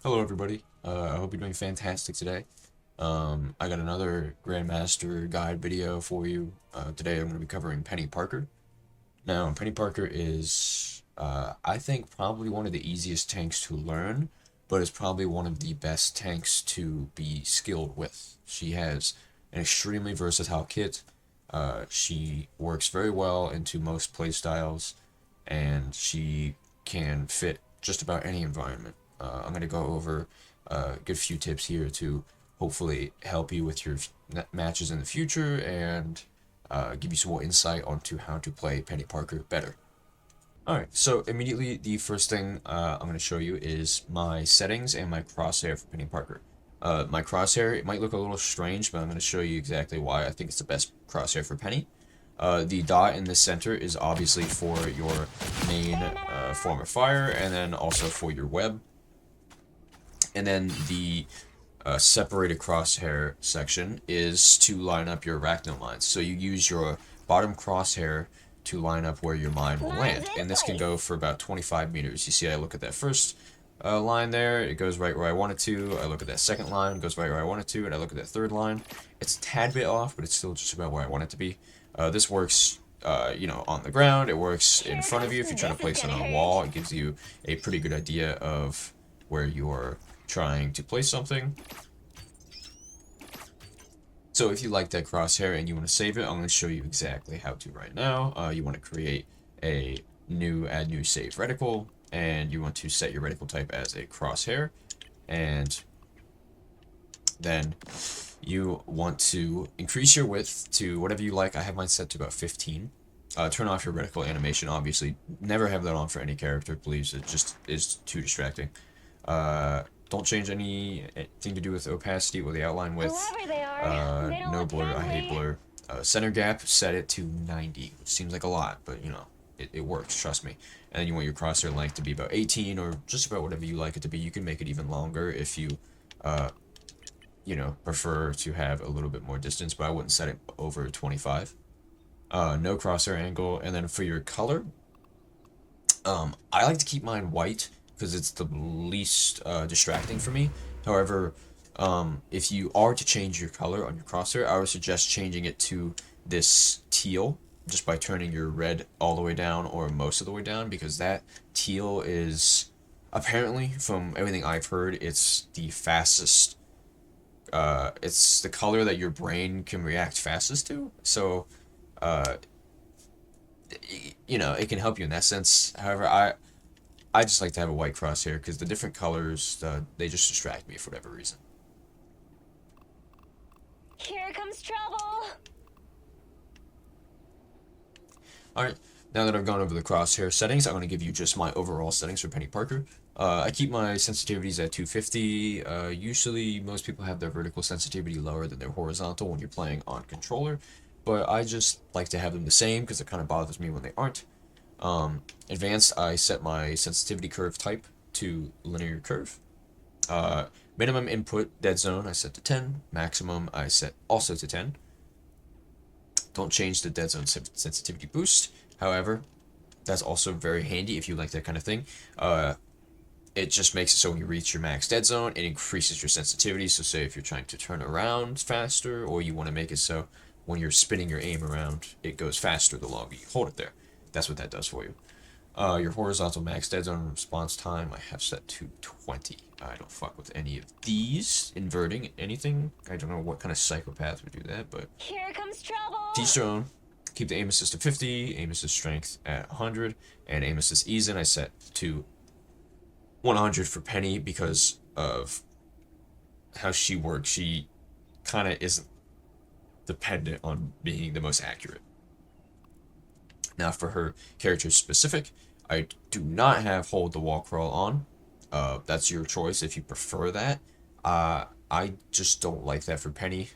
Hello, everybody. I hope you're doing fantastic today. I got another Grandmaster guide video for you. Today I'm going to be covering Penny Parker. Now, Penny Parker is, I think, probably one of the easiest tanks to learn, but is probably one of the best tanks to be skilled with. She has an extremely versatile kit. She works very well into most playstyles, and she can fit just about any environment. I'm going to go over a good few tips here to hopefully help you with your matches in the future and give you some more insight onto how to play Penny Parker better. Alright, so immediately the first thing I'm going to show you is my settings and my crosshair for Penny Parker. My crosshair, it might look a little strange, but I'm going to show you exactly why I think it's the best crosshair for Penny. The dot in the center is obviously for your main form of fire, and then also for your web. And then the separated crosshair section is to line up your arachno lines. So you use your bottom crosshair to line up where your mine will land. And this can go for about 25 meters. You see, I look at that first line there, it goes right where I want it to. I look at that second line, it goes right where I want it to. And I look at that third line. It's a tad bit off, but it's still just about where I want it to be. This works, on the ground. It works in front of you. If you're trying to place it on a wall, it gives you a pretty good idea of where you're trying to place something. So if you like that crosshair and you want to save it, I'm going to show you exactly how to right now. You want to create a add new save reticle, and you want to set your reticle type as a crosshair, and then you want to increase your width to whatever you like. I have mine set to about 15. Turn off your reticle animation, obviously. Never have that on for any character, please. It just is too distracting. Don't change anything to do with opacity or the outline width. No blur, I hate blur. Center gap, set it to 90, which seems like a lot, but it works, trust me. And then you want your crosshair length to be about 18 or just about whatever you like it to be. You can make it even longer if you, prefer to have a little bit more distance, but I wouldn't set it over 25. No crosshair angle, and then for your color, I like to keep mine white because it's the least distracting for me. However, if you are to change your color on your crosshair, I would suggest changing it to this teal just by turning your red all the way down or most of the way down, because that teal is apparently, from everything I've heard, it's the fastest. It's the color that your brain can react fastest to. So, uh, it can help you in that sense. However, I just like to have a white crosshair because the different colors, they just distract me for whatever reason. Here comes trouble. Alright, now that I've gone over the crosshair settings, I'm going to give you just my overall settings for Penny Parker. I keep my sensitivities at 250. Usually, most people have their vertical sensitivity lower than their horizontal when you're playing on controller, but I just like to have them the same because it kind of bothers me when they aren't. Advanced, I set my sensitivity curve type to linear curve. Minimum input dead zone, I set to 10. Maximum, I set also to 10. Don't change the dead zone sensitivity boost. However, that's also very handy if you like that kind of thing. It just makes it so when you reach your max dead zone, it increases your sensitivity. So say if you're trying to turn around faster, or you want to make it so when you're spinning your aim around, it goes faster the longer you hold it there. That's what that does for you. Your horizontal max dead zone response time, I have set to 20. I don't fuck with any of these. Inverting anything. I don't know what kind of psychopath would do that, but Here comes trouble. teach their own. Keep the aim assist at 50, aim assist strength at 100, and aim assist ease in I set to 100 for Penny because of how she works. She kind of isn't dependent on being the most accurate. Now for her character specific, I do not have hold the wall crawl on. That's your choice if you prefer that. I just don't like that for Penny.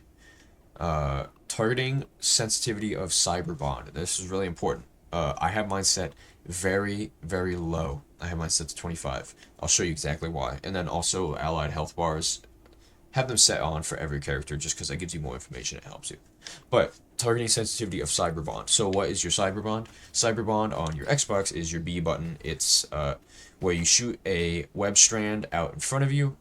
Targeting sensitivity of cyber bond. This is really important. I have mine set very, very low. I have mine set to 25. I'll show you exactly why. And then also allied health bars. have them set on for every character just because that gives you more information. It helps you. But targeting sensitivity of cyber bond. So what is your cyber bond? Cyber bond on your Xbox is your B button. It's where you shoot a web strand out in front of you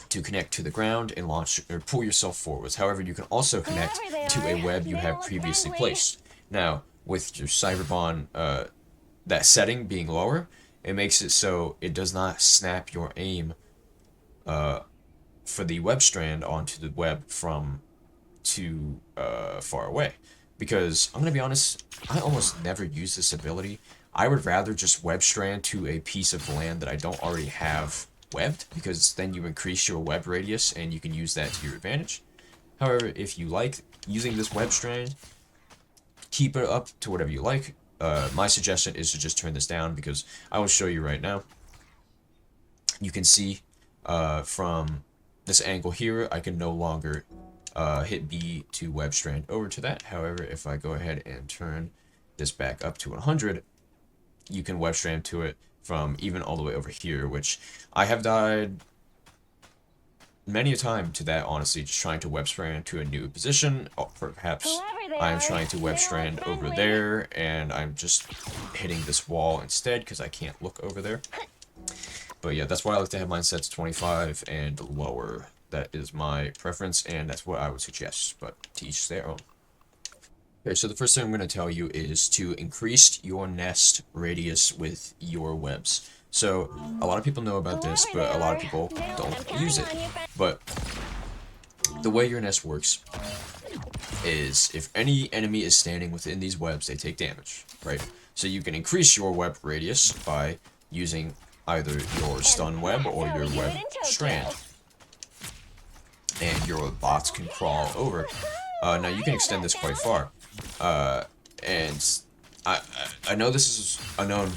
to connect to the ground and launch or pull yourself forwards. However, you can also connect to a web you have previously placed. Now, with your cyber bond, that setting being lower, it makes it so it does not snap your aim for the web strand onto the web from too far away. Because I'm gonna be honest, I almost never use this ability. I would rather just web strand to a piece of land that I don't already have webbed, because then you increase your web radius and you can use that to your advantage. However, if you like using this web strand, keep it up to whatever you like. My suggestion is to just turn this down, because I will show you right now. You can see from this angle here, I can no longer hit B to web strand over to that. However, if I go ahead and turn this back up to 100, you can web strand to it from even all the way over here, which I have died many a time to that, honestly, just trying to web strand to a new position. Or perhaps I'm trying to web strand over there and I'm just hitting this wall instead because I can't look over there. But yeah, that's why I like to have mine set to 25 and lower. That is my preference, and that's what I would suggest, but to each their own. Okay, so the first thing I'm going to tell you is to increase your nest radius with your webs. So a lot of people know about this, but a lot of people don't use it. But the way your nest works is if any enemy is standing within these webs, they take damage, right? So you can increase your web radius by using either your stun web or your web strand. And your bots can crawl over. Now you can extend this quite far. And I know this is a known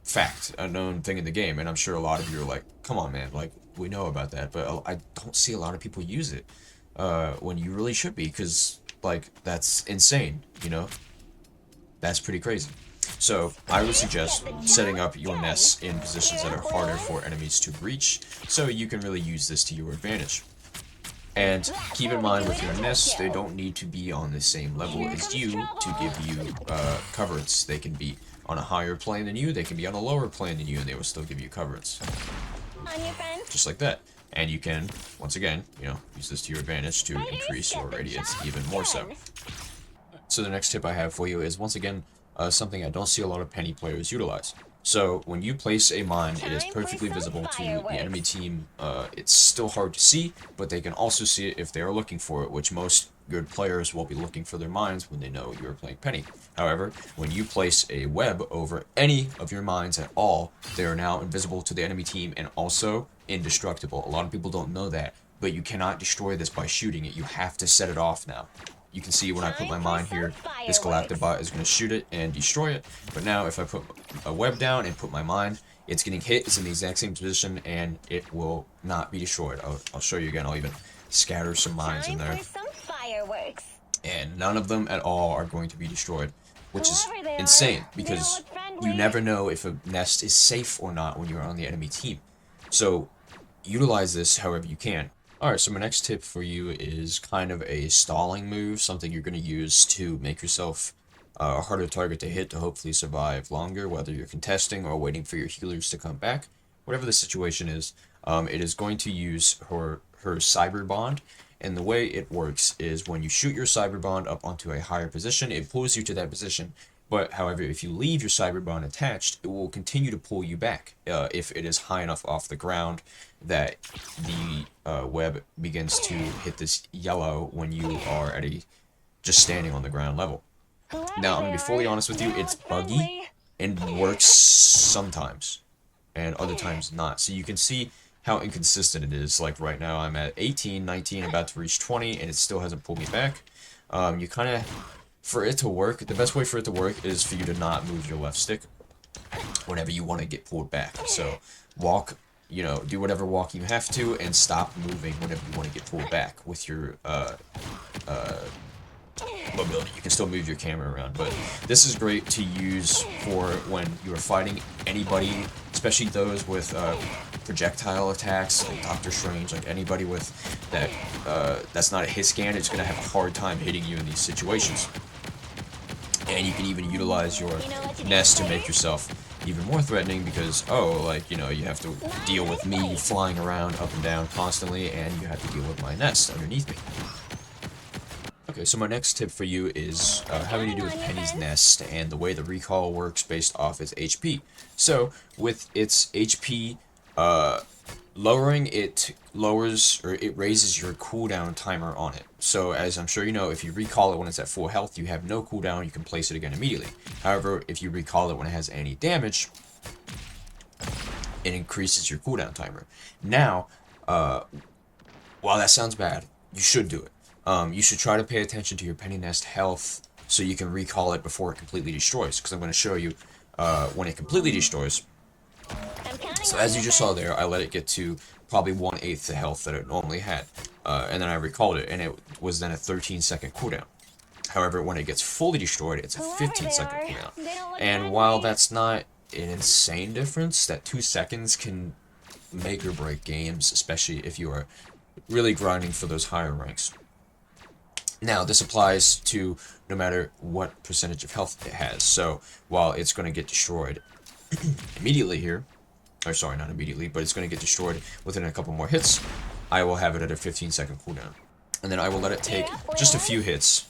fact, a known thing in the game, and I'm sure a lot of you are like, come on man, like, we know about that, but I don't see a lot of people use it, when you really should be, because, like, that's insane, you know? That's pretty crazy. So, I would suggest setting up your nests in positions that are harder for enemies to reach, so you can really use this to your advantage. And keep in mind with your nests, they don't need to be on the same level as you to give you coverage. They can be on a higher plane than you, they can be on a lower plane than you, and they will still give you coverage. Just like that. And you can, once again, you know, use this to your advantage to increase your radius even more so. So the next tip I have for you is, once again, something I don't see a lot of Penny players utilize. So when you place a mine, it is perfectly visible to the enemy team. It's still hard to see, but they can also see it if they are looking for it, which most good players will be looking for their mines when they know you are playing Penny. However, when you place a web over any of your mines at all, they are now invisible to the enemy team and also indestructible. A lot of people don't know that, but you cannot destroy this by shooting it. You have to set it off now. You can see when I put my mine here, this Galactobot is going to shoot it and destroy it. But now if I put a web down and put my mine, it's getting hit, it's in the exact same position, and it will not be destroyed. I'll show you again. I'll even scatter some mines in there. And none of them at all are going to be destroyed, which is insane, because you never know if a nest is safe or not when you're on the enemy team. So utilize this however you can. Alright, so my next tip for you is kind of a stalling move, something you're going to use to make yourself a harder target to hit to hopefully survive longer, whether you're contesting or waiting for your healers to come back. Whatever the situation is, it is going to use her cyber bond, and the way it works is when you shoot your cyber bond up onto a higher position, it pulls you to that position. But, however, if you leave your cyber bond attached, it will continue to pull you back if it is high enough off the ground that the web begins to hit this yellow when you are at just standing on the ground level. Now, I'm going to be fully honest with you, it's buggy and works sometimes, and other times not. So you can see how inconsistent it is. Like right now, I'm at 18, 19, about to reach 20, and it still hasn't pulled me back. You kind of... For it to work, the best way for it to work is for you to not move your left stick whenever you want to get pulled back. So walk, you know, do whatever walking you have to, and stop moving whenever you want to get pulled back with your mobility. You can still move your camera around, but this is great to use for when you are fighting anybody, especially those with projectile attacks, like Doctor Strange, like anybody with that that's not a hit scan is going to have a hard time hitting you in these situations. And you can even utilize your nest to make yourself even more threatening because, oh, like, you know, you have to deal with me flying around up and down constantly, and you have to deal with my nest underneath me. Okay, so my next tip for you is having to do with Penny's nest and the way the recall works based off its HP. So, with its HP lowering, it raises your cooldown timer on it. So, as I'm sure you know, if you recall it when it's at full health, you have no cooldown, you can place it again immediately. However, if you recall it when it has any damage, it increases your cooldown timer. Now, while that sounds bad, you should do it. You should try to pay attention to your Penny Nest health so you can recall it before it completely destroys, because I'm going to show you when it completely destroys. So as you just saw there, I let it get to probably 1/8 the health that it normally had, and then I recalled it, and it was then a 13-second cooldown. However, when it gets fully destroyed, it's a 15-second cooldown. And while that's not an insane difference, that 2 seconds can make or break games, especially if you are really grinding for those higher ranks. Now, this applies to no matter what percentage of health it has. So, while it's going to get destroyed immediately here, or sorry, not immediately, but it's going to get destroyed within a couple more hits, I will have it at a 15-second cooldown. And then I will let it take just a few hits,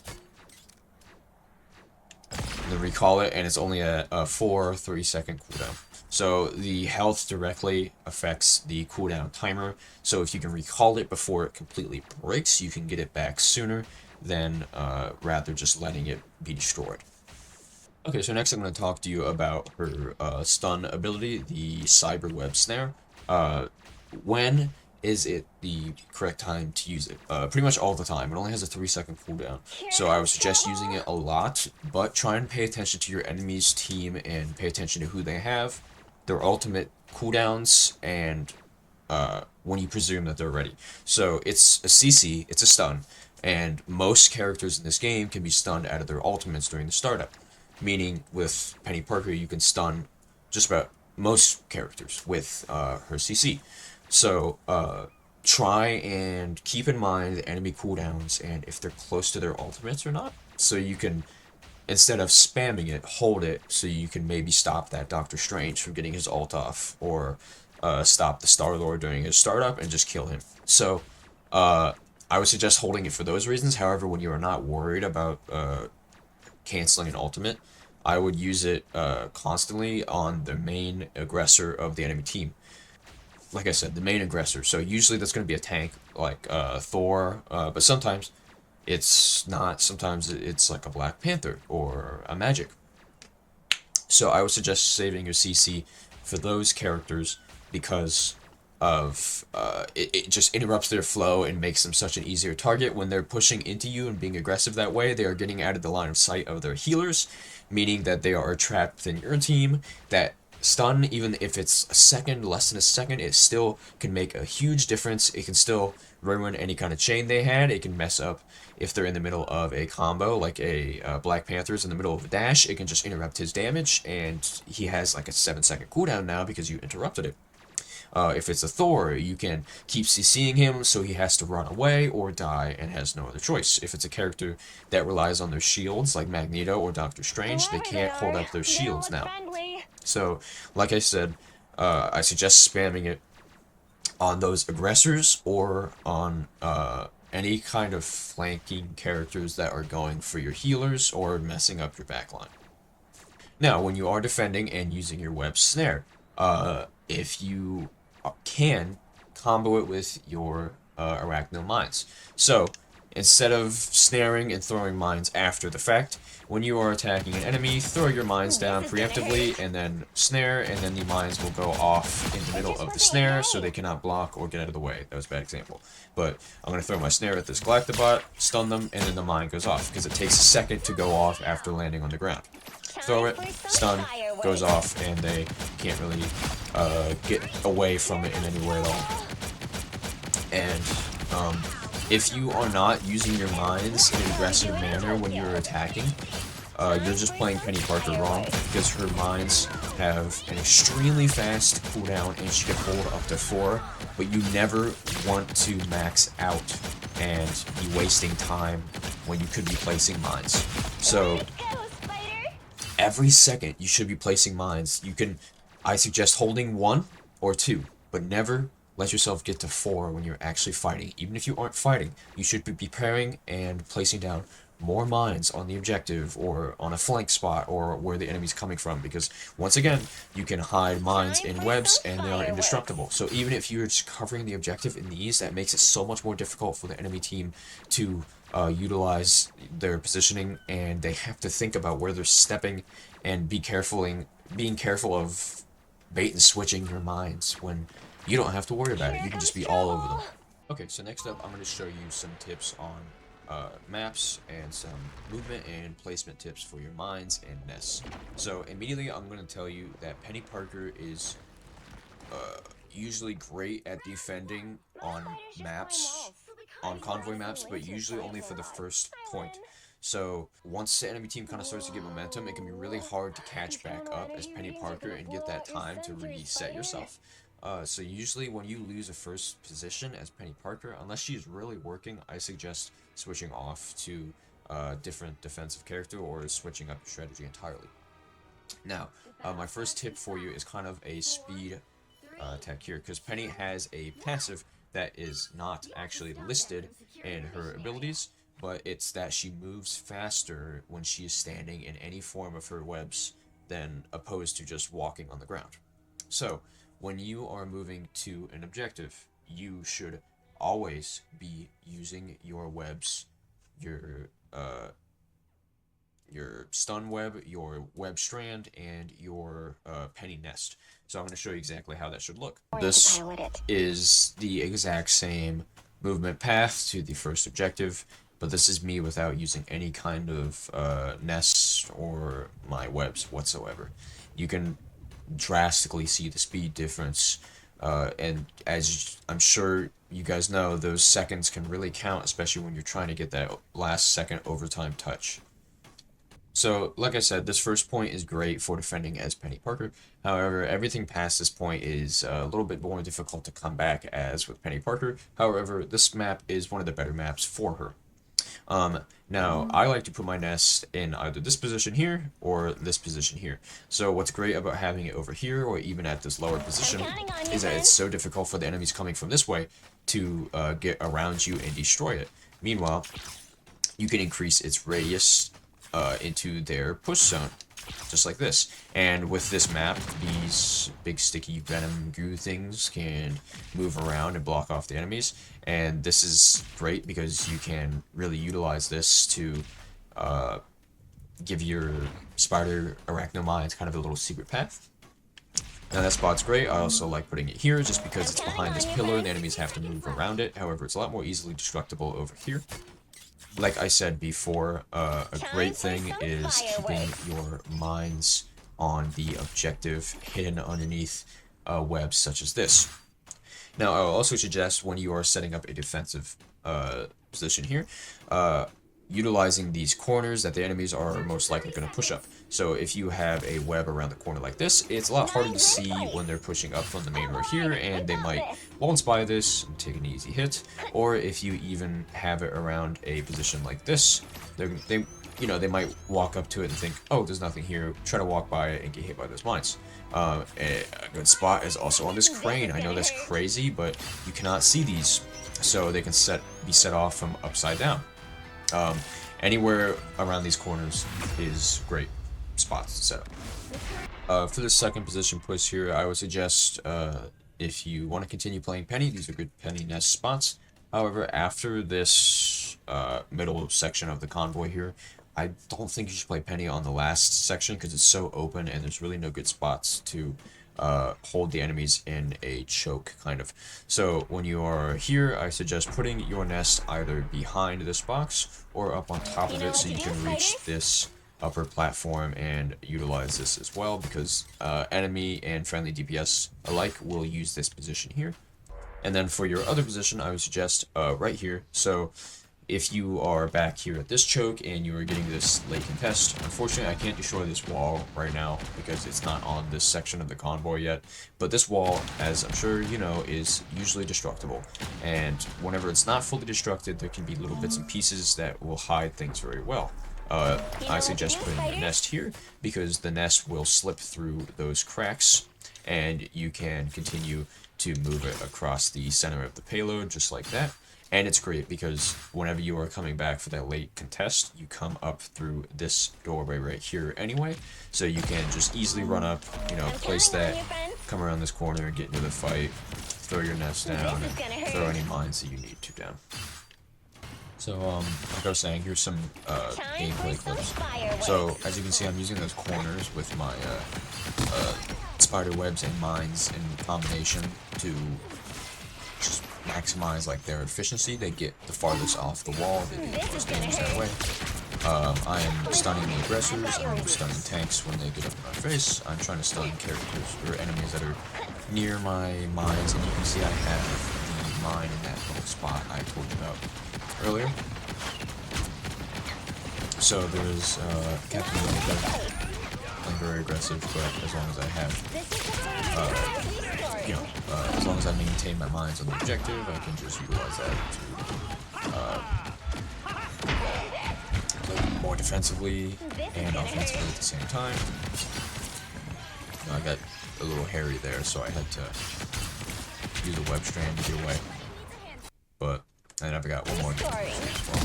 and then recall it, and it's only a 3-second cooldown. So the health directly affects the cooldown timer, so if you can recall it before it completely breaks, you can get it back sooner than rather just letting it be destroyed. Okay, so next I'm going to talk to you about her stun ability, the Cyber Web Snare. When is it the correct time to use it? Pretty much all the time. It only has a 3-second cooldown, so I would suggest using it a lot, but try and pay attention to your enemy's team and pay attention to who they have, their ultimate cooldowns, and when you presume that they're ready. So it's a CC, it's a stun, and most characters in this game can be stunned out of their ultimates during the startup. Meaning, with Penny Parker, you can stun just about most characters with her CC. So, try and keep in mind the enemy cooldowns and if they're close to their ultimates or not. So you can, instead of spamming it, hold it so you can maybe stop that Doctor Strange from getting his ult off, or stop the Star-Lord during his startup and just kill him. So, I would suggest holding it for those reasons. However, when you are not worried about canceling an ultimate, I would use it constantly on the main aggressor of the enemy team. Like I said, the main aggressor. So usually that's going to be a tank, like Thor, but sometimes it's not. Sometimes it's like a Black Panther or a Magic. So I would suggest saving your CC for those characters because of it just interrupts their flow and makes them such an easier target. When they're pushing into you and being aggressive that way, they are getting out of the line of sight of their healers, meaning that they are trapped within your team. That stun, even if it's a second, less than a second, it still can make a huge difference. It can still ruin any kind of chain they had. It can mess up if they're in the middle of a combo, like a Black Panther's in the middle of a dash. It can just interrupt his damage, and he has like a 7-second cooldown now because you interrupted it. If it's a Thor, you can keep CCing him so he has to run away or die and has no other choice. If it's a character that relies on their shields, like Magneto or Doctor Strange, they can't hold up their shields now. So, like I said, I suggest spamming it on those aggressors or on any kind of flanking characters that are going for your healers or messing up your backline. Now, when you are defending and using your web snare, if you can, combo it with your arachno mines. So, instead of snaring and throwing mines after the fact, when you are attacking an enemy, throw your mines down preemptively, and then snare, and then the mines will go off in the middle of the snare, so they cannot block or get out of the way. That was a bad example. But I'm going to throw my snare at this Galactobot, stun them, and then the mine goes off, because it takes a second to go off after landing on the ground. Throw it, stun, goes off, and they can't really get away from it in any way at all. And if you are not using your mines in an aggressive manner when you're attacking, you're just playing Penny Parker wrong, because her mines have an extremely fast cooldown and she can hold up to 4, but you never want to max out and be wasting time when you could be placing mines. So every second you should be placing mines. I suggest holding 1 or 2, but never let yourself get to 4 when you're actually fighting. Even if you aren't fighting, you should be preparing and placing down more mines on the objective or on a flank spot or where the enemy's coming from, because once again, you can hide mines in webs and they are indestructible. So even if you're just covering the objective in these, that makes it so much more difficult for the enemy team to utilize their positioning, and they have to think about where they're stepping and being careful of bait and switching your mines when you don't have to worry about it. You can just be all over them. Okay, so next up, I'm going to show you some tips on maps and some movement and placement tips for your mines and nests. So immediately, I'm going to tell you that Penny Parker is usually great at defending on maps, on convoy maps, but usually only for the first point. So once the enemy team kind of starts to get momentum, it can be really hard to catch back up as Penny Parker and get that time to reset yourself. So usually when you lose a first position as Penny Parker, unless she's really working, I suggest switching off to a different defensive character or switching up your strategy entirely. Now, my first tip for you is kind of a speed tech here, because Penny has a passive that is not actually listed in her abilities, but it's that she moves faster when she is standing in any form of her webs than opposed to just walking on the ground. So, when you are moving to an objective, you should always be using your webs, your stun web, your web strand, and your penny nest. So I'm going to show you exactly how that should look. This is the exact same movement path to the first objective, but this is me without using any kind of nests or my webs whatsoever. You can drastically see the speed difference, and as I'm sure you guys know, those seconds can really count, especially when you're trying to get that last second overtime touch. So, like I said, this first point is great for defending as Penny Parker. However, everything past this point is a little bit more difficult to come back as with Penny Parker. However, this map is one of the better maps for her. Now, I like to put my nest in either this position here or this position here. So what's great about having it over here or even at this lower position is that it's so difficult for the enemies coming from this way to get around you and destroy it. Meanwhile, you can increase its radius into their push zone, just like this. And with this map, these big sticky venom goo things can move around and block off the enemies. And this is great because you can really utilize this to give your spider arachnomines kind of a little secret path. Now that spot's great. I also like putting it here just because it's behind this pillar and the enemies have to move around it. However, it's a lot more easily destructible over here. Like I said before, a great thing is keeping your mines on the objective hidden underneath webs such as this. Now, I'll also suggest when you are setting up a defensive position here, utilizing these corners that the enemies are most likely going to push up. So if you have a web around the corner like this, it's a lot harder to see when they're pushing up from the main road here, and they might wall spy this and take an easy hit. Or if you even have it around a position like this, they might walk up to it and think, oh, there's nothing here, try to walk by it and get hit by those mines. A good spot is also on this crane. I know that's crazy, but you cannot see these, so they can be set off from upside down. Anywhere around these corners is great spots to set up. For the second position push here, I would suggest if you want to continue playing Penny, these are good Penny nest spots. However, after this middle section of the convoy here, I don't think you should play Penny on the last section because it's so open and there's really no good spots to hold the enemies in a choke, kind of. So when you are here, I suggest putting your nest either behind this box or up on top of it so you can reach this upper platform and utilize this as well, because enemy and friendly DPS alike will use this position here. And then for your other position, I would suggest right here. So if you are back here at this choke and you are getting this late contest, unfortunately I can't destroy this wall right now because it's not on this section of the convoy yet. But this wall, as I'm sure you know, is usually destructible. And whenever it's not fully destructed, there can be little bits and pieces that will hide things very well. I suggest putting a nest here because the nest will slip through those cracks and you can continue to move it across the center of the payload just like that. And it's great because whenever you are coming back for that late contest, you come up through this doorway right here anyway. So you can just easily run up, you know, place that, come around this corner and get into the fight, throw your nest down, and throw any mines that you need to down. So, like I was saying, here's some gameplay clips. So, as you can see, I'm using those corners with my spider webs and mines in combination to just maximize like their efficiency. They get the farthest off the wall, they do the most damage that way. I am stunning the aggressors, I'm stunning tanks when they get up in my face. I'm trying to stun characters or enemies that are near my mines, and you can see I have the mine in that little spot I told you about earlier. So there's Captain America. I'm very aggressive, but as long as I have, as long as I maintain my mines on the objective, I can just utilize that to play more defensively and offensively at the same time. I got a little hairy there, so I had to use a web strand to get away. But and I've got one more game as well.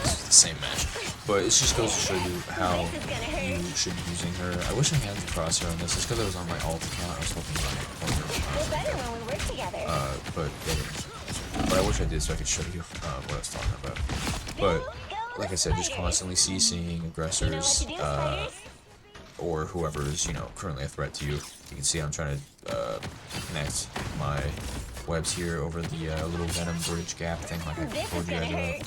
It's the same match. But it just goes to show you how you should be using her. I wish I had the crosshair on this. It's because I was on my alt account. I was hoping on my corner. But I wish I did so I could show you what I was talking about. But like I said, just constantly CCing aggressors or whoever is, you know, currently a threat to you. You can see I'm trying to connect my webs here over the little venom bridge gap thing like I told you I'd do.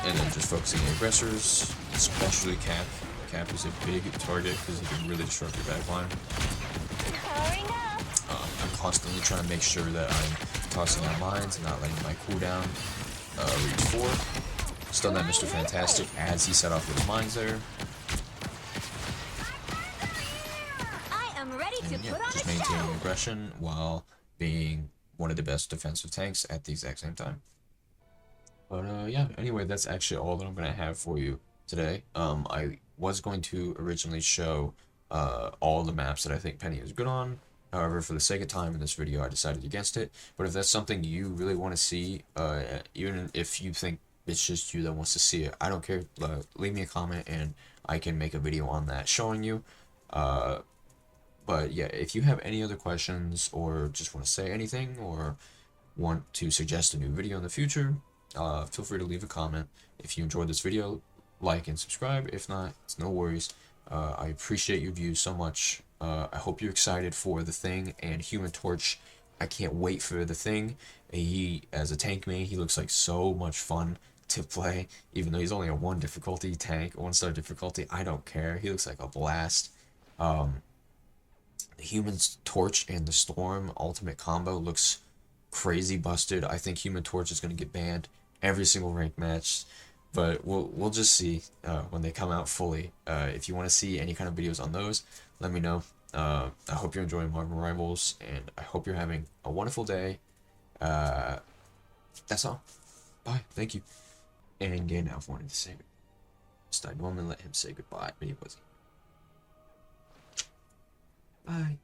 And then just focusing on aggressors, especially Cap. Cap is a big target because he can really disrupt your backline. I'm constantly trying to make sure that I'm tossing out mines and not letting my cooldown reach 4. Stun that Mr. Fantastic as he set off those mines there. And yeah, just maintaining aggression while being one of the best defensive tanks at the exact same time. But yeah, anyway, that's actually all that I'm going to have for you today. I was going to originally show all the maps that I think Penny is good on. However, for the sake of time in this video, I decided against it. But if that's something you really want to see, even if you think it's just you that wants to see it, I don't care. Leave me a comment and I can make a video on that showing you. But yeah, if you have any other questions or just want to say anything or want to suggest a new video in the future, feel free to leave a comment. If you enjoyed this video, like and subscribe. If not, it's no worries. I appreciate your views so much. I hope you're excited for The Thing and Human Torch. I can't wait for The Thing. He, as a tank main, he looks like so much fun to play. Even though he's only a 1 difficulty tank, 1-star difficulty, I don't care. He looks like a blast. The Human Torch and the Storm ultimate combo looks crazy busted. I think Human Torch is going to get banned every single ranked match, but we'll just see when they come out fully. If you want to see any kind of videos on those, let me know. I hope you're enjoying Marvel Rivals, and I hope you're having a wonderful day. That's all. Bye. Thank you. And Gandalf wanted to say it. Just I normally let him say goodbye, but he wasn't. Bye.